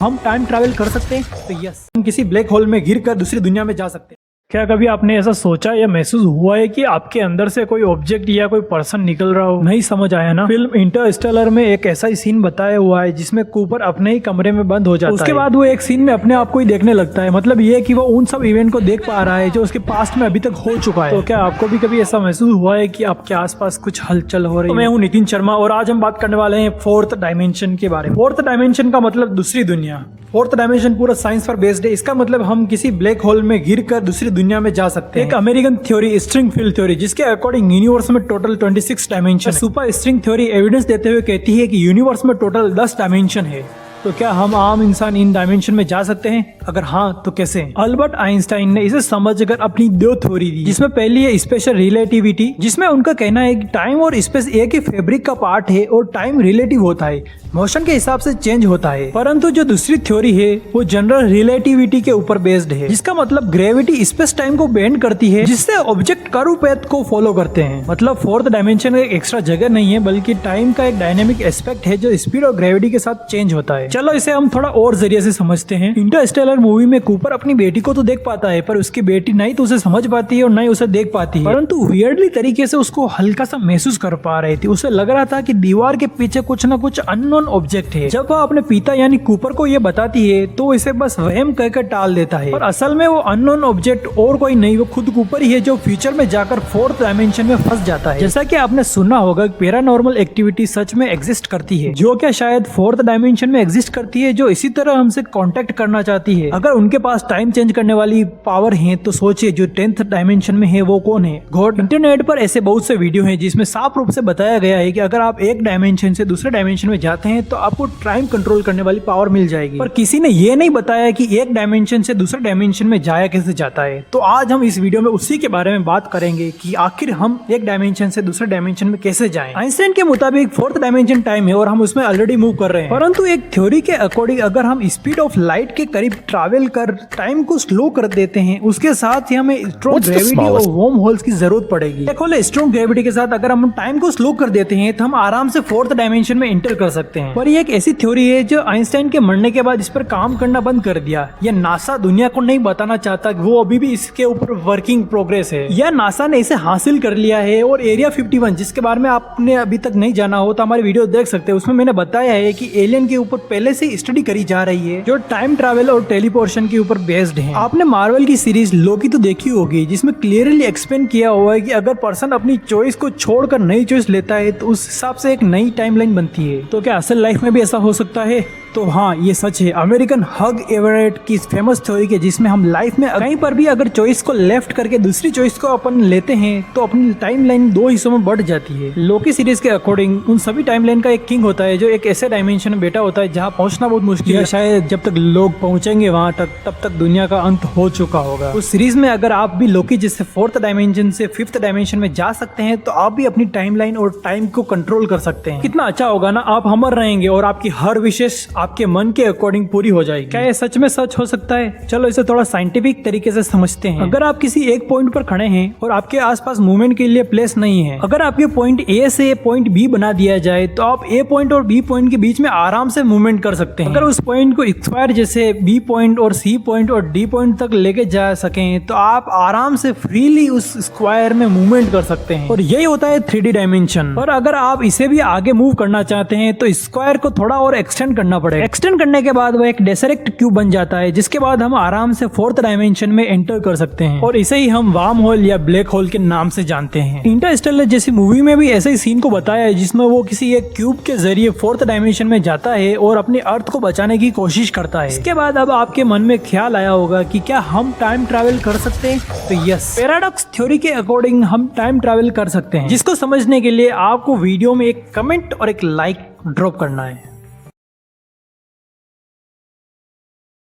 हम time travel कर सकते हैं तो यस, हम किसी ब्लैक होल में गिरकर दूसरी दुनिया में जा सकते हैं। क्या कभी आपने ऐसा सोचा या महसूस हुआ है कि आपके अंदर से कोई ऑब्जेक्ट या कोई पर्सन निकल रहा हो? नहीं समझ आया ना? फिल्म इंटरस्टेलर में एक ऐसा ही सीन बताया हुआ है जिसमें कूपर अपने ही कमरे में बंद हो जाता है। उसके बाद वो एक सीन में अपने आप को ही देखने लगता है। मतलब ये कि वो उन सब इवेंट को देख पा रहा है जो उसके पास्ट में अभी तक हो चुका है। तो क्या आपको भी कभी ऐसा महसूस हुआ है कि आपके आसपास कुछ हलचल हो रही है? मैं हूँ नितिन शर्मा और आज हम बात करने वाले हैं फोर्थ डायमेंशन के बारे में। फोर्थ डायमेंशन का मतलब दूसरी दुनिया। फोर्थ डायमेंशन पूरा साइंस पर बेस्ड है। इसका मतलब हम किसी ब्लैक होल में गिरकर दूसरी दुनिया में जा सकते हैं। एक American theory string field theory, जिसके अकॉर्डिंग यूनिवर्स में total 26 dimension. Super string theory evidence देते हुए कहती है कि यूनिवर्स में टोटल 10 डायमेंशन है। तो क्या हम आम इंसान इन डायमेंशन में जा सकते हैं? अगर हाँ तो कैसे? अल्बर्ट आइंस्टाइन ने इसे समझकर अपनी दो थ्योरी दी, जिसमें पहली है स्पेशल रिलेटिविटी, जिसमें उनका कहना है कि टाइम और स्पेस एक ही फैब्रिक का पार्ट है और टाइम रिलेटिव होता है, मोशन के हिसाब से चेंज होता है। परंतु जो दूसरी थ्योरी है वो जनरल रिलेटिविटी के ऊपर बेस्ड है, जिसका मतलब ग्रेविटी स्पेस टाइम को बेंड करती है, जिससे ऑब्जेक्ट कर्व पैथ को फॉलो करते हैं। मतलब फोर्थ डायमेंशन एक एक्स्ट्रा जगह नहीं है, बल्कि टाइम का एक डायनेमिक एस्पेक्ट है जो स्पीड और ग्रेविटी के साथ चेंज होता है। चलो इसे हम थोड़ा और जरिए से समझते हैं। इंटरस्टेलर मूवी में कूपर अपनी बेटी को तो देख पाता है, पर उसकी बेटी नहीं तो उसे समझ पाती है और नहीं उसे देख पाती है। परंतु वियर्डली तरीके से उसको हल्का सा महसूस कर पा रही थी। उसे लग रहा था कि दीवार के पीछे कुछ न कुछ अननोन ऑब्जेक्ट है। जब वह अपने पिता यानी कूपर को ये बताती है तो वो इसे बस वहम कहकर टाल देता है। और असल में वो अननोन ऑब्जेक्ट और कोई नहीं, वो खुद कूपर ही है जो फ्यूचर में जाकर फोर्थ डायमेंशन में फंस जाता है। जैसा कि आपने सुना होगा पैरानॉर्मल एक्टिविटी सच में एग्जिस्ट करती है, जो क्या शायद फोर्थ डायमेंशन में एग्जिस्ट करती है, जो इसी तरह हमसे कांटेक्ट करना चाहती है। अगर उनके पास टाइम चेंज करने वाली पावर है तो सोचिए जो 10th डायमेंशन में है वो कौन है? गॉड। इंटरनेट पर ऐसे बहुत से वीडियो हैं जिसमें साफ रूप से बताया गया है कि अगर आप एक डायमेंशन से दूसरे डायमेंशन में जाते हैं तो आपको टाइम कंट्रोल करने वाली पावर मिल जाएगी। पर किसी ने ये नहीं बताया कि एक डायमेंशन से दूसरे डायमेंशन में जाया कैसे जाता है। तो आज हम इस वीडियो में उसी के बारे में बात करेंगे कि आखिर हम एक डायमेंशन से दूसरे डायमेंशन में कैसे जाएं। आइंस्टाइन के मुताबिक फोर्थ डायमेंशन टाइम है और हम उसमें ऑलरेडी मूव कर रहे हैं। परंतु एक थ्योरी के अकॉर्डिंग अगर हम स्पीड ऑफ लाइट के करीब ट्रैवल कर टाइम को स्लो कर देते हैं, उसके साथ ही हमें स्ट्रॉन्ग ग्रेविटी और वॉर्म होल्स की जरूरत पड़ेगी। स्ट्रॉन्ग ग्रेविटी के साथ अगर हम टाइम को स्लो कर देते हैं तो हम आराम से फोर्थ डायमेंशन में एंटर कर सकते हैं। पर ये एक ऐसी थ्योरी है जो आइंस्टाइन के मरने के बाद इस पर काम करना बंद कर दिया। यह नासा दुनिया को नहीं बताना चाहता कि वो अभी भी इसके ऊपर वर्किंग प्रोग्रेस है। यह नासा ने इसे हासिल कर लिया है। और एरिया 51, जिसके बारे में आपने अभी तक नहीं जाना हो तो हमारी वीडियो देख सकते हैं, उसमें मैंने बताया है कि एलियन के ऊपर पहले से स्टडी करी जा रही है जो टाइम ट्रैवल और टेलीपोर्शन के ऊपर बेस्ड है। आपने मार्वल की सीरीज लोकी तो देखी होगी, जिसमें क्लियरली एक्सप्लेन किया हुआ है कि अगर पर्सन अपनी चॉइस को छोड़कर नई चॉइस लेता है तो उस हिसाब से एक नई टाइमलाइन बनती है। तो क्या असल लाइफ में भी ऐसा हो सकता है? तो हाँ, ये सच है। अमेरिकन हग एवरेट की फेमस थ्योरी के, जिसमें हम लाइफ में कहीं पर भी अगर चॉइस को लेफ्ट करके दूसरी चॉइस को अपन लेते हैं तो अपनी टाइमलाइन दो हिस्सों में बढ़ जाती है। लोकी सीरीज के अकॉर्डिंग उन सभी टाइमलाइन का एक किंग होता है जो एक ऐसे डायमेंशन में बैठा होता है जहाँ पहुंचना बहुत मुश्किल है। शायद जब तक लोग पहुंचेंगे वहां तक तब तक दुनिया का अंत हो चुका होगा। उस सीरीज में अगर आप भी लोकी जैसे फोर्थ डायमेंशन से फिफ्थ डायमेंशन में जा सकते हैं तो आप भी अपनी टाइमलाइन और टाइम को कंट्रोल कर सकते हैं। कितना अच्छा होगा ना? आप अमर रहेंगे और आपकी हर विशेष आपके मन के अकॉर्डिंग पूरी हो जाएगी। क्या ये सच में सच हो सकता है? चलो इसे थोड़ा साइंटिफिक तरीके से समझते हैं। अगर आप किसी एक पॉइंट पर खड़े हैं और आपके आसपास मूवमेंट के लिए प्लेस नहीं है, अगर आपके पॉइंट ए से पॉइंट बी बना दिया जाए तो आप ए पॉइंट और बी पॉइंट के बीच में आराम से मूवमेंट कर सकते हैं। अगर उस पॉइंट को स्क्वायर जैसे बी पॉइंट और सी पॉइंट और डी पॉइंट तक लेके जा सकें तो आप आराम से फ्रीली उस स्क्वायर में मूवमेंट कर सकते हैं। और यही होता है 3D डायमेंशन। और अगर आप इसे भी आगे मूव करना चाहते हैं तो स्क्वायर को थोड़ा और एक्सटेंड करना पड़ेगा। एक्सटेंड करने के बाद वो एक डेसरेक्ट क्यूब बन जाता है, जिसके बाद हम आराम से फोर्थ डायमेंशन में एंटर कर सकते हैं। और इसे ही हम वार्म होल या ब्लैक होल के नाम से जानते हैं। इंटरस्टेलर जैसी मूवी में भी ऐसे ही सीन को बताया है, जिसमें वो किसी एक क्यूब के जरिए फोर्थ डायमेंशन में जाता है और अपनी अर्थ को बचाने की कोशिश करता है। इसके बाद अब आपके मन में ख्याल आया होगा कि क्या हम टाइम ट्रैवल कर सकते हैं? तो यस, पैराडॉक्स थ्योरी के अकॉर्डिंग हम टाइम ट्रैवल कर सकते हैं, जिसको समझने के लिए आपको वीडियो में एक कमेंट और एक लाइक ड्रॉप करना है।